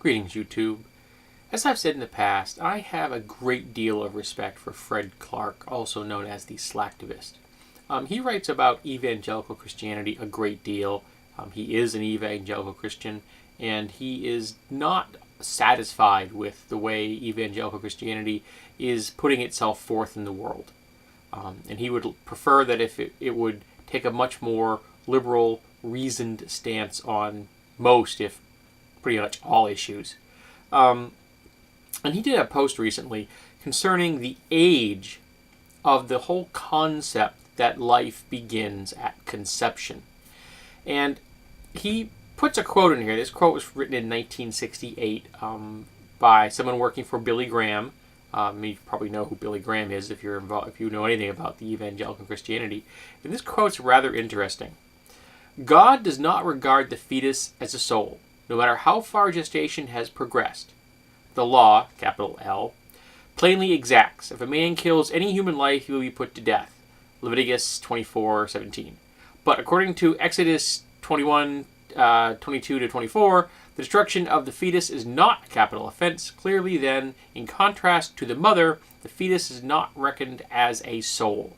Greetings, YouTube. As I've said in the past, I have a great deal of respect for Fred Clark, also known as the Slacktivist. He writes about evangelical Christianity a great deal. He is an evangelical Christian, and he is not satisfied with the way evangelical Christianity is putting itself forth in the world. And he would prefer that if it would take a much more liberal, reasoned stance on most, if pretty much all issues. And he did a post recently concerning the age of the whole concept that life begins at conception. And he puts a quote in here. This quote was written in 1968 by someone working for Billy Graham. You probably know who Billy Graham is if you're involved, if you know anything about the evangelical Christianity. And this quote's rather interesting. God does not regard the fetus as a soul, no matter how far gestation has progressed. The law, capital L, plainly exacts, if a man kills any human life, he will be put to death. Leviticus 24:17. But according to Exodus 21:22-24, the destruction of the fetus is not a capital offense. Clearly, then, in contrast to the mother, the fetus is not reckoned as a soul.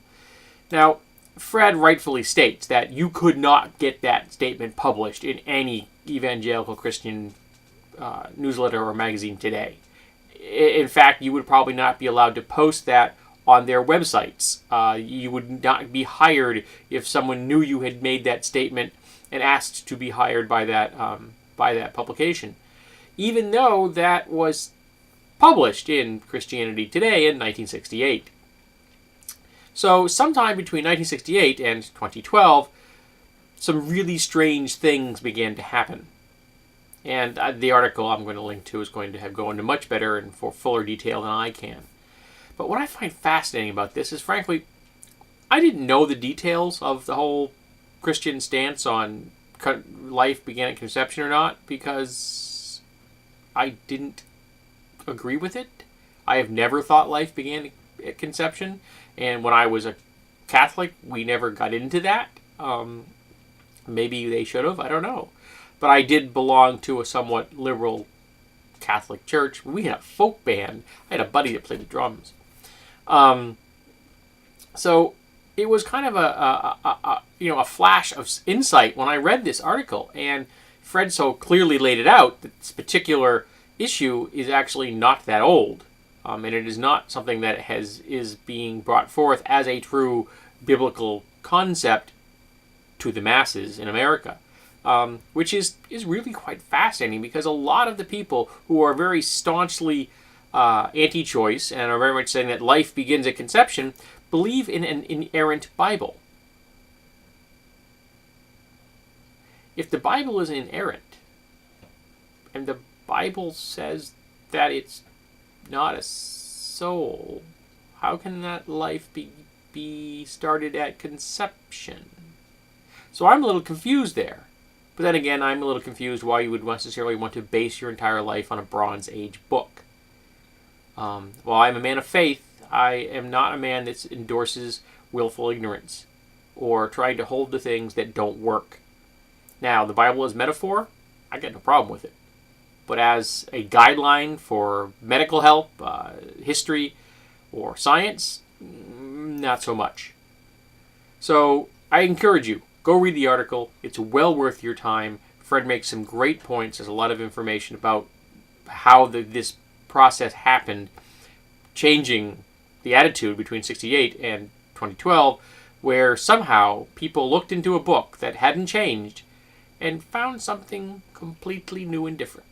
Now, Fred rightfully states that you could not get that statement published in any evangelical Christian newsletter or magazine today. In fact, you would probably not be allowed to post that on their websites. You would not be hired if someone knew you had made that statement and asked to be hired by that publication, even though that was published in Christianity Today in 1968. So sometime between 1968 and 2012, some really strange things began to happen. And the article I'm going to link to is going to go into much better and for fuller detail than I can. But what I find fascinating about this is, frankly, I didn't know the details of the whole Christian stance on life began at conception or not, because I didn't agree with it. I have never thought life began at conception. And when I was a Catholic, we never got into that. Maybe they should have, I don't know. But I did belong to a somewhat liberal Catholic church. We had a folk band. I had a buddy that played the drums. So it was kind of a flash of insight when I read this article. And Fred so clearly laid it out that this particular issue is actually not that old. And it is not something that is being brought forth as a true biblical concept to the masses in America. Which is really quite fascinating, because a lot of the people who are very staunchly anti-choice and are very much saying that life begins at conception believe in an inerrant Bible. If the Bible is inerrant, and the Bible says that it's not a soul, how can that life be started at conception? So I'm a little confused there. But then again, I'm a little confused why you would necessarily want to base your entire life on a Bronze Age book. While I'm a man of faith, I am not a man that endorses willful ignorance or trying to hold to things that don't work. Now, the Bible as metaphor, I got no problem with it. But as a guideline for medical help, history, or science, not so much. So I encourage you, go read the article. It's well worth your time. Fred makes some great points. There's a lot of information about how this process happened, changing the attitude between 68 and 2012, where somehow people looked into a book that hadn't changed and found something completely new and different.